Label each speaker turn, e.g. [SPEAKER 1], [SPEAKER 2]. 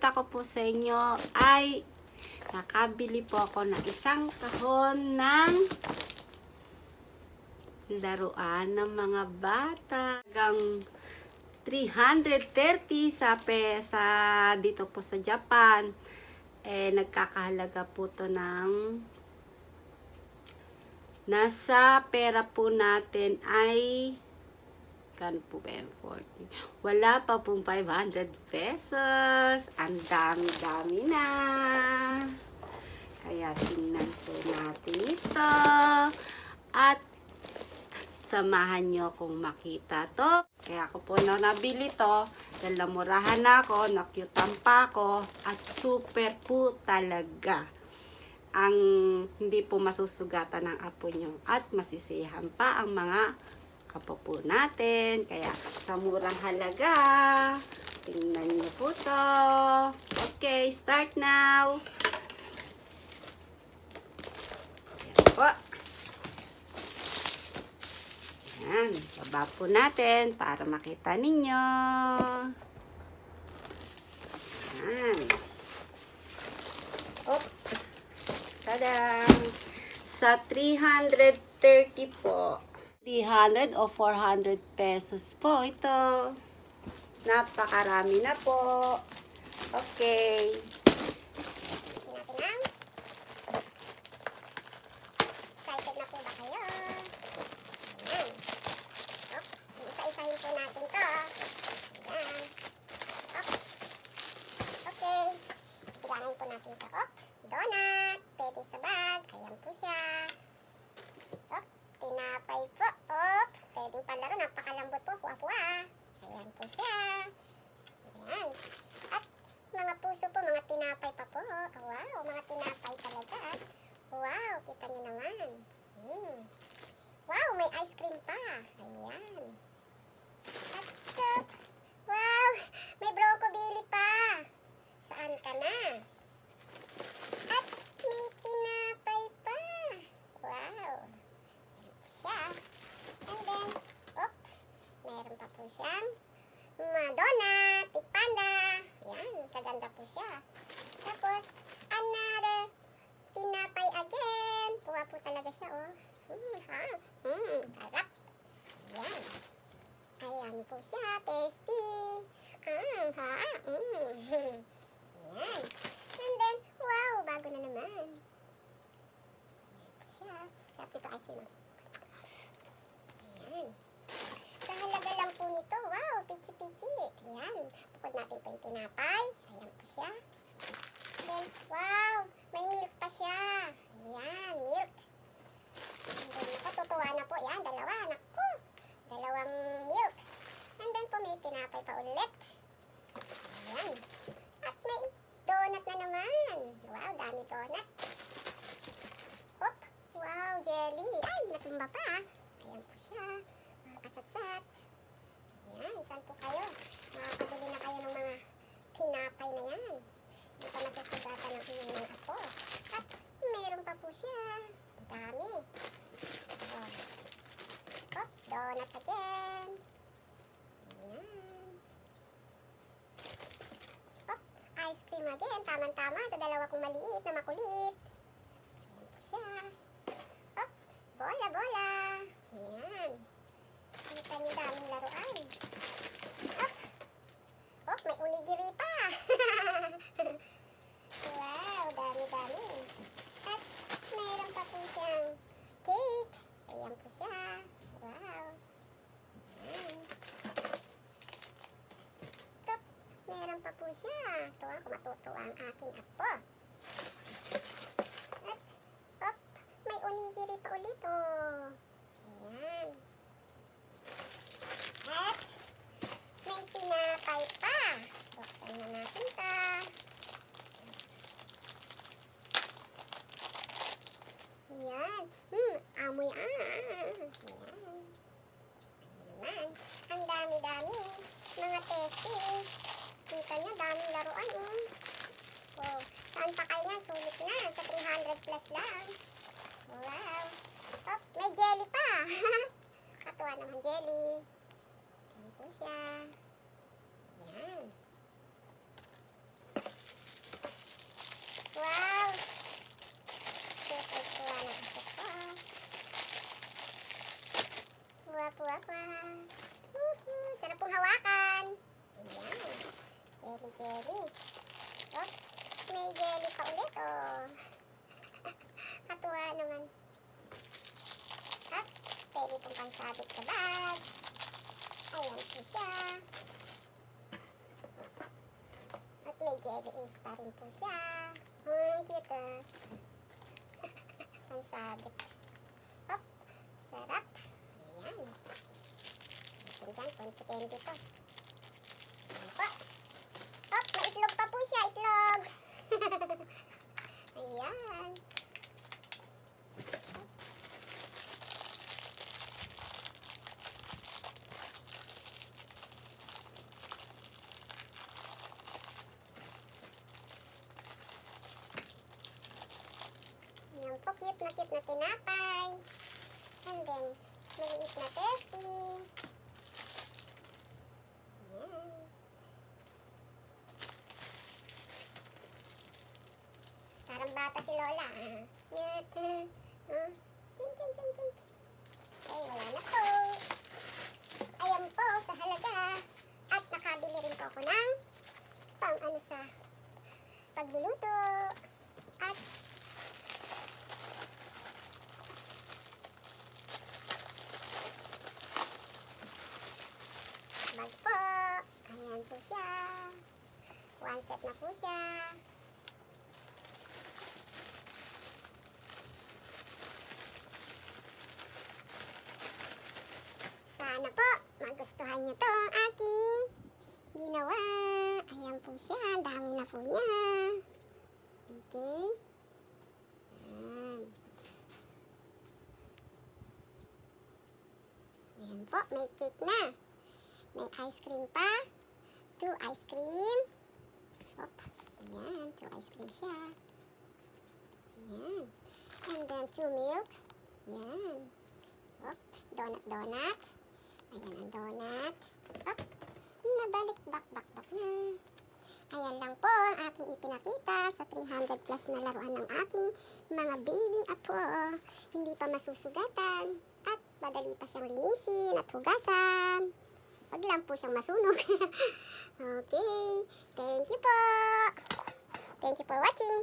[SPEAKER 1] ipapakita ko po sa inyo ay nakabili po ako ng isang kahon ng laruan ng mga bata. Hanggang 330 sa dito po sa Japan. Nagkakahalaga po to ng nasa pera po natin ay kan po ba 40? Wala pa pong 500 pesos. Ang dami-dami na. Kaya tingnan po natin ito. At samahan nyo kung makita to. Kaya ako po nabili to. Dahil namurahan na ako, nakyutan pa ako. At super po talaga. Ang hindi po masusugatan ng apo nyo. At masisiyahan pa ang mga apo po natin. Kaya sa murang halaga. Tingnan nyo po to. Okay, start now. Ayan po. Ayan, baba po natin para makita ninyo. Ayan. Op. Tadang! Sa 330 po. 300 o 400 pesos po ito. Napakarami na po. Okay.
[SPEAKER 2] Excited na po ba kayo? Ayan. Isa-isahin po natin to. Ayan. Okay. Bilangan po natin to. Donut. Pwede sa bag. Ayan po siya. Tinapay po. Pwedeng palaro. Napakalambot po. Puwa-puwa. Ayan po siya. Ayan. At mga puso po. Mga tinapay pa po. Wow. Mga tinapay talaga. Wow. Kita niyo naman. Wow. May ice cream pa. Ayan. At wow. May broccoli pa. Saan ka na? At may tinapay pa. Wow. Siya. And then, meron pa po siyang donut, big panda. Yan, kaganda po siya. Tapos, another tinapay again. Puwa po talaga siya, sarap. Yan. Ayan po siya, tasty. Yan. And then, wow, bago na naman. Ayan po siya. Sarap nito ice cream. Ayan. Sa halaga lang po nito, wow, pichi-pichi. Ayan, bukod natin po yung tinapay. Ayan po siya. Then, wow, may milk pa siya. Ayan, milk. And then, patutuwa na po. Ayan, dalawa. Naku, dalawang milk. And then po, may tinapay pa ulit. Ayan. At may donut na naman. Wow, dami donut. Wow, jelly. Ay, natumba pa. Ayan po siya. Mga kasatsat. Ayan, saan po kayo? Makakabili na kayo ng mga tinapay na yan. Hindi pa masusugatan ng inyong mga apo. At meron pa po siya. Dami. Donut again. Ayan. Ice cream again. Tama-tama sa dalawa kong maliit na makulit. Ayan po siya. Bola-bola. Ayan. Kita niyo daming laruan. May unigiri pa. Wow, dami-dami. At mayroon pa po siyang cake. Ayan po siya. Wow. Ayan. Meron pa po siya. Tuwa ko matutuwa ang aking apo. At, may onigiri pa ulit, Ayan. At, may tinapay pa. Buksan na natin ito. Ayan. Amoy. Ayan. Ayan. Ang dami-dami. Mga testing. Kita niyo, daming laruan, Oh, saan pa kaya? Sulit na. Sa 300 plus lang. Wow. May jelly pa. Katuwa naman jelly. Ayan po siya. Ayan. may jelly pa ulit, oh. Katuwa naman. At pwede itong pansabit sa bag. Ayan po siya. At may jelly ace pa rin po siya. Ang cute, ah. Pansabit. Hop, sarap. Ayan. Ayan dyan, konti-kendi to. Ayan po. Hop, may itlog pa po siya, itlog. Ayan. Ayan po, cute na tinapay. And then, maliit na testy. Ayan. Parang bata si Lola. Cute. Tink. Okay, wala na po. Ayan po, sa halaga. At nakabili rin po ako ng pang sa pagluluto. At bag po. Ayan po siya. One set na po siya. Sana po magustuhan niyo to ang aking ginawa. Ayan po siya. Ang dami na po niya. Okay. Ayan. Ayan po. May cake na. May ice cream pa. 2 ice cream. Hop. Ayan. 2 ice cream siya. Ayan. And then 2 milk. Ayan. Hop. Donut. Ayan ang donut. Hop. Nabalik. Bak na. Ayan lang po ang aking ipinakita sa 300 plus na laruan ng aking mga babying apo. Hindi pa masusugatan. At madali pa siyang linisin at hugasan. Wag lang po siyang masunog. Okay. Thank you po. Thank you for watching.